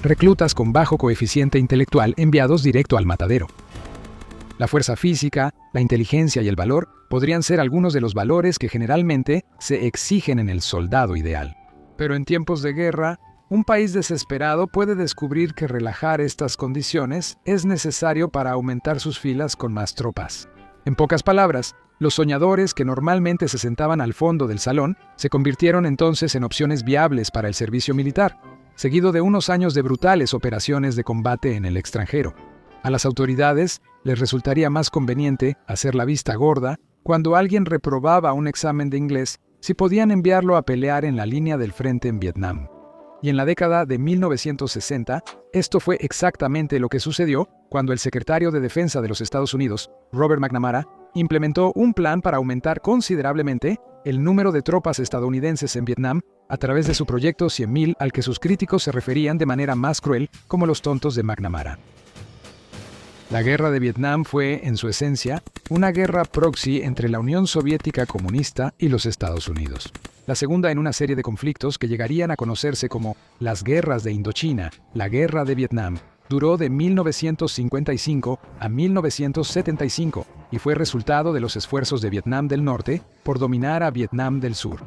Reclutas con bajo coeficiente intelectual enviados directo al matadero. La fuerza física, la inteligencia y el valor podrían ser algunos de los valores que generalmente se exigen en el soldado ideal. Pero en tiempos de guerra, un país desesperado puede descubrir que relajar estas condiciones es necesario para aumentar sus filas con más tropas. En pocas palabras, los soñadores que normalmente se sentaban al fondo del salón se convirtieron entonces en opciones viables para el servicio militar, seguido de unos años de brutales operaciones de combate en el extranjero. A las autoridades les resultaría más conveniente hacer la vista gorda cuando alguien reprobaba un examen de inglés si podían enviarlo a pelear en la línea del frente en Vietnam. Y en la década de 1960, esto fue exactamente lo que sucedió cuando el secretario de Defensa de los Estados Unidos, Robert McNamara, implementó un plan para aumentar considerablemente el número de tropas estadounidenses en Vietnam a través de su proyecto 100.000, al que sus críticos se referían de manera más cruel como los tontos de McNamara. La guerra de Vietnam fue, en su esencia, una guerra proxy entre la Unión Soviética comunista y los Estados Unidos. La segunda en una serie de conflictos que llegarían a conocerse como las guerras de Indochina, la guerra de Vietnam, duró de 1955 a 1975 y fue resultado de los esfuerzos de Vietnam del Norte por dominar a Vietnam del Sur.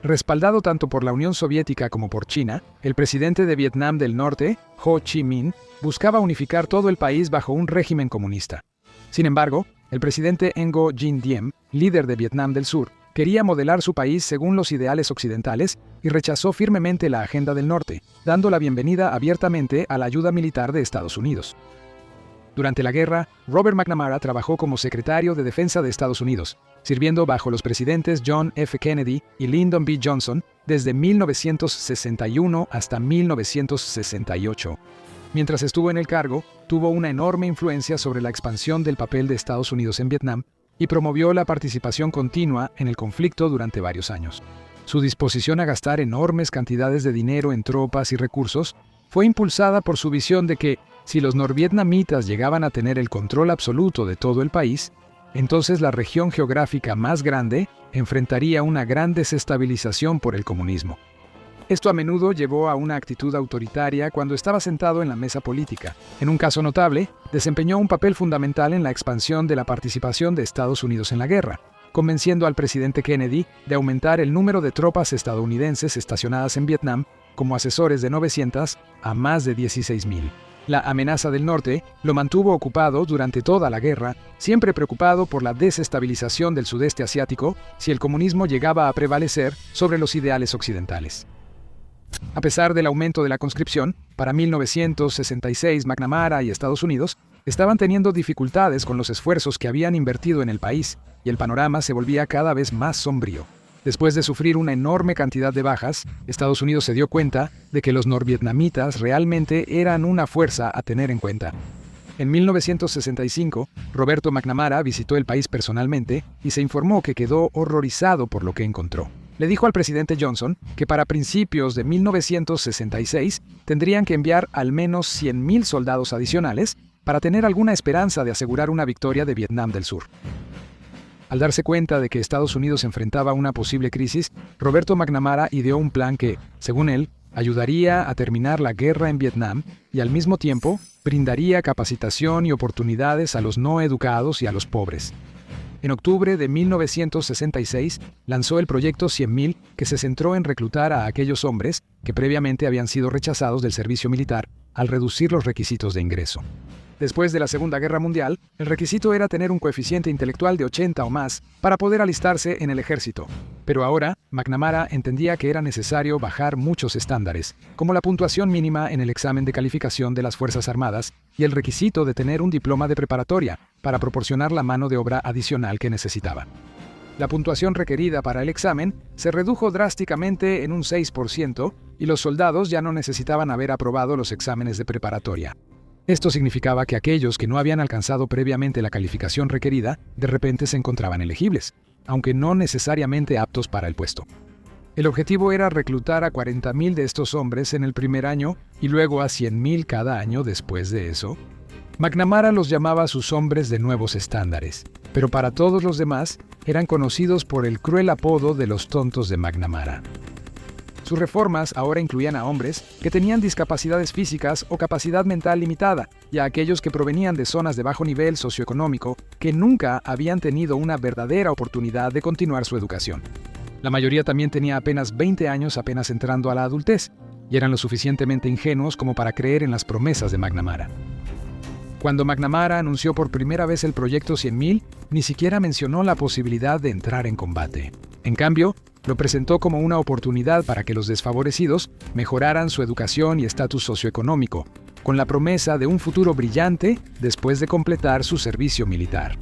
Respaldado tanto por la Unión Soviética como por China, el presidente de Vietnam del Norte, Ho Chi Minh, buscaba unificar todo el país bajo un régimen comunista. Sin embargo, el presidente Ngo Dinh Diem, líder de Vietnam del Sur, quería modelar su país según los ideales occidentales y rechazó firmemente la agenda del norte, dando la bienvenida abiertamente a la ayuda militar de Estados Unidos. Durante la guerra, Robert McNamara trabajó como secretario de Defensa de Estados Unidos, sirviendo bajo los presidentes John F. Kennedy y Lyndon B. Johnson desde 1961 hasta 1968. Mientras estuvo en el cargo, tuvo una enorme influencia sobre la expansión del papel de Estados Unidos en Vietnam y promovió la participación continua en el conflicto durante varios años. Su disposición a gastar enormes cantidades de dinero en tropas y recursos fue impulsada por su visión de que, si los norvietnamitas llegaban a tener el control absoluto de todo el país, entonces la región geográfica más grande enfrentaría una gran desestabilización por el comunismo. Esto a menudo llevó a una actitud autoritaria cuando estaba sentado en la mesa política. En un caso notable, desempeñó un papel fundamental en la expansión de la participación de Estados Unidos en la guerra, convenciendo al presidente Kennedy de aumentar el número de tropas estadounidenses estacionadas en Vietnam como asesores de 900 a más de 16.000. La amenaza del norte lo mantuvo ocupado durante toda la guerra, siempre preocupado por la desestabilización del sudeste asiático si el comunismo llegaba a prevalecer sobre los ideales occidentales. A pesar del aumento de la conscripción, para 1966 McNamara y Estados Unidos estaban teniendo dificultades con los esfuerzos que habían invertido en el país, y el panorama se volvía cada vez más sombrío. Después de sufrir una enorme cantidad de bajas, Estados Unidos se dio cuenta de que los norvietnamitas realmente eran una fuerza a tener en cuenta. En 1965, Roberto McNamara visitó el país personalmente y se informó que quedó horrorizado por lo que encontró. Le dijo al presidente Johnson que para principios de 1966 tendrían que enviar al menos 100.000 soldados adicionales para tener alguna esperanza de asegurar una victoria de Vietnam del Sur. Al darse cuenta de que Estados Unidos enfrentaba una posible crisis, Roberto McNamara ideó un plan que, según él, ayudaría a terminar la guerra en Vietnam y al mismo tiempo brindaría capacitación y oportunidades a los no educados y a los pobres. En octubre de 1966 lanzó el proyecto 100.000, que se centró en reclutar a aquellos hombres que previamente habían sido rechazados del servicio militar al reducir los requisitos de ingreso. Después de la Segunda Guerra Mundial, el requisito era tener un coeficiente intelectual de 80 o más para poder alistarse en el ejército. Pero ahora, McNamara entendía que era necesario bajar muchos estándares, como la puntuación mínima en el examen de calificación de las Fuerzas Armadas y el requisito de tener un diploma de preparatoria para proporcionar la mano de obra adicional que necesitaba. La puntuación requerida para el examen se redujo drásticamente en un 6% y los soldados ya no necesitaban haber aprobado los exámenes de preparatoria. Esto significaba que aquellos que no habían alcanzado previamente la calificación requerida, de repente se encontraban elegibles, aunque no necesariamente aptos para el puesto. El objetivo era reclutar a 40.000 de estos hombres en el primer año y luego a 100.000 cada año después de eso. McNamara los llamaba sus hombres de nuevos estándares, pero para todos los demás, eran conocidos por el cruel apodo de los tontos de McNamara. Sus reformas ahora incluían a hombres que tenían discapacidades físicas o capacidad mental limitada, y a aquellos que provenían de zonas de bajo nivel socioeconómico que nunca habían tenido una verdadera oportunidad de continuar su educación. La mayoría también tenía apenas 20 años apenas entrando a la adultez, y eran lo suficientemente ingenuos como para creer en las promesas de McNamara. Cuando McNamara anunció por primera vez el proyecto 100.000, ni siquiera mencionó la posibilidad de entrar en combate. En cambio, lo presentó como una oportunidad para que los desfavorecidos mejoraran su educación y estatus socioeconómico, con la promesa de un futuro brillante después de completar su servicio militar.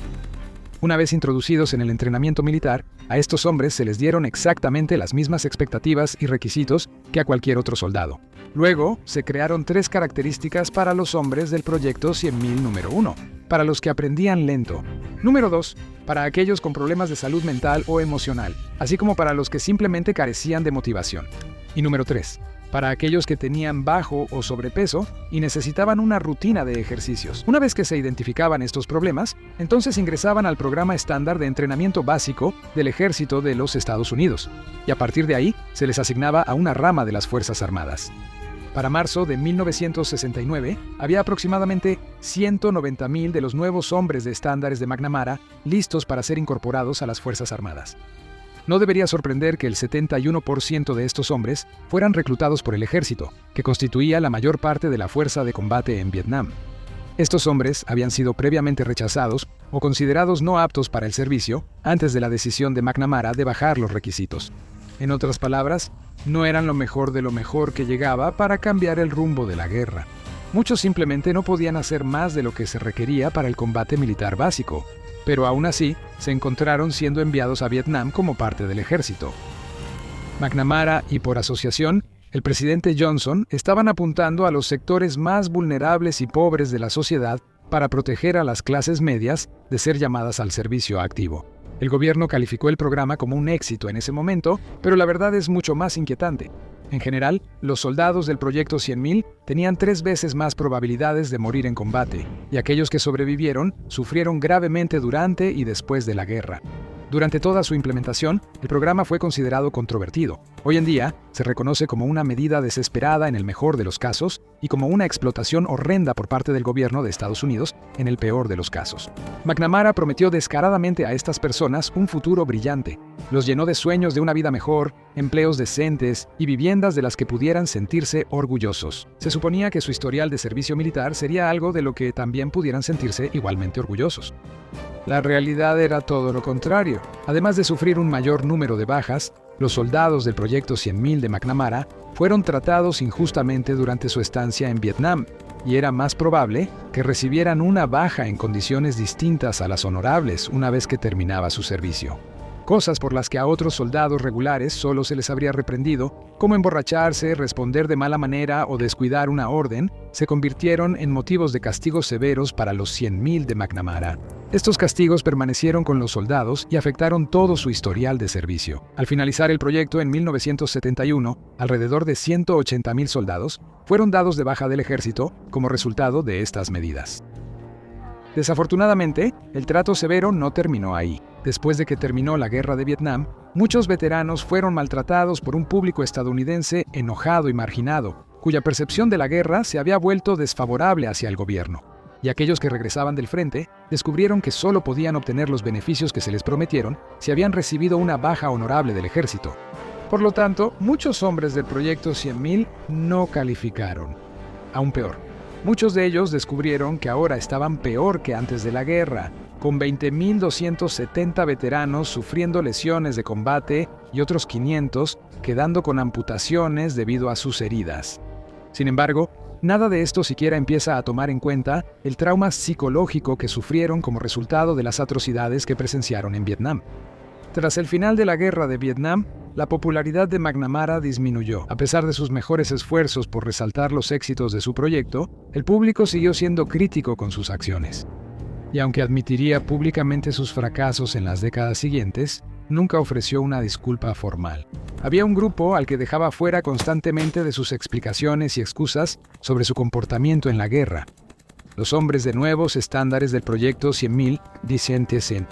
Una vez introducidos en el entrenamiento militar, a estos hombres se les dieron exactamente las mismas expectativas y requisitos que a cualquier otro soldado. Luego, se crearon 3 características para los hombres del proyecto 100.000 número 1, para los que aprendían lento. Número 2, para aquellos con problemas de salud mental o emocional, así como para los que simplemente carecían de motivación. Y número 3, para aquellos que tenían bajo o sobrepeso y necesitaban una rutina de ejercicios. Una vez que se identificaban estos problemas, entonces ingresaban al programa estándar de entrenamiento básico del Ejército de los Estados Unidos, y a partir de ahí se les asignaba a una rama de las Fuerzas Armadas. Para marzo de 1969, había aproximadamente 190,000 de los nuevos hombres de estándares de McNamara listos para ser incorporados a las Fuerzas Armadas. No debería sorprender que el 71% de estos hombres fueran reclutados por el ejército, que constituía la mayor parte de la fuerza de combate en Vietnam. Estos hombres habían sido previamente rechazados o considerados no aptos para el servicio antes de la decisión de McNamara de bajar los requisitos. En otras palabras, no eran lo mejor de lo mejor que llegaba para cambiar el rumbo de la guerra. Muchos simplemente no podían hacer más de lo que se requería para el combate militar básico, pero aún así se encontraron siendo enviados a Vietnam como parte del ejército. McNamara y por asociación, el presidente Johnson estaban apuntando a los sectores más vulnerables y pobres de la sociedad para proteger a las clases medias de ser llamadas al servicio activo. El gobierno calificó el programa como un éxito en ese momento, pero la verdad es mucho más inquietante. En general, los soldados del proyecto 100.000 tenían 3 veces más probabilidades de morir en combate, y aquellos que sobrevivieron sufrieron gravemente durante y después de la guerra. Durante toda su implementación, el programa fue considerado controvertido. Hoy en día, se reconoce como una medida desesperada en el mejor de los casos y como una explotación horrenda por parte del gobierno de Estados Unidos en el peor de los casos. McNamara prometió descaradamente a estas personas un futuro brillante. Los llenó de sueños de una vida mejor, empleos decentes y viviendas de las que pudieran sentirse orgullosos. Se suponía que su historial de servicio militar sería algo de lo que también pudieran sentirse igualmente orgullosos. La realidad era todo lo contrario. Además de sufrir un mayor número de bajas, los soldados del proyecto 100.000 de McNamara fueron tratados injustamente durante su estancia en Vietnam, y era más probable que recibieran una baja en condiciones distintas a las honorables una vez que terminaba su servicio. Cosas por las que a otros soldados regulares solo se les habría reprendido, como emborracharse, responder de mala manera o descuidar una orden, se convirtieron en motivos de castigos severos para los 100.000 de McNamara. Estos castigos permanecieron con los soldados y afectaron todo su historial de servicio. Al finalizar el proyecto en 1971, alrededor de 180,000 soldados fueron dados de baja del ejército como resultado de estas medidas. Desafortunadamente, el trato severo no terminó ahí. Después de que terminó la guerra de Vietnam, muchos veteranos fueron maltratados por un público estadounidense enojado y marginado, cuya percepción de la guerra se había vuelto desfavorable hacia el gobierno. Y aquellos que regresaban del frente descubrieron que solo podían obtener los beneficios que se les prometieron si habían recibido una baja honorable del ejército. Por lo tanto, muchos hombres del proyecto 100.000 no calificaron. Aún peor, muchos de ellos descubrieron que ahora estaban peor que antes de la guerra, con 20.270 veteranos sufriendo lesiones de combate y otros 500 quedando con amputaciones debido a sus heridas. Sin embargo, nada de esto siquiera empieza a tomar en cuenta el trauma psicológico que sufrieron como resultado de las atrocidades que presenciaron en Vietnam. Tras el final de la guerra de Vietnam, la popularidad de McNamara disminuyó. A pesar de sus mejores esfuerzos por resaltar los éxitos de su proyecto, el público siguió siendo crítico con sus acciones. Y aunque admitiría públicamente sus fracasos en las décadas siguientes, nunca ofreció una disculpa formal. Había un grupo al que dejaba fuera constantemente de sus explicaciones y excusas sobre su comportamiento en la guerra: los hombres de nuevos estándares del proyecto 100.000 dicen.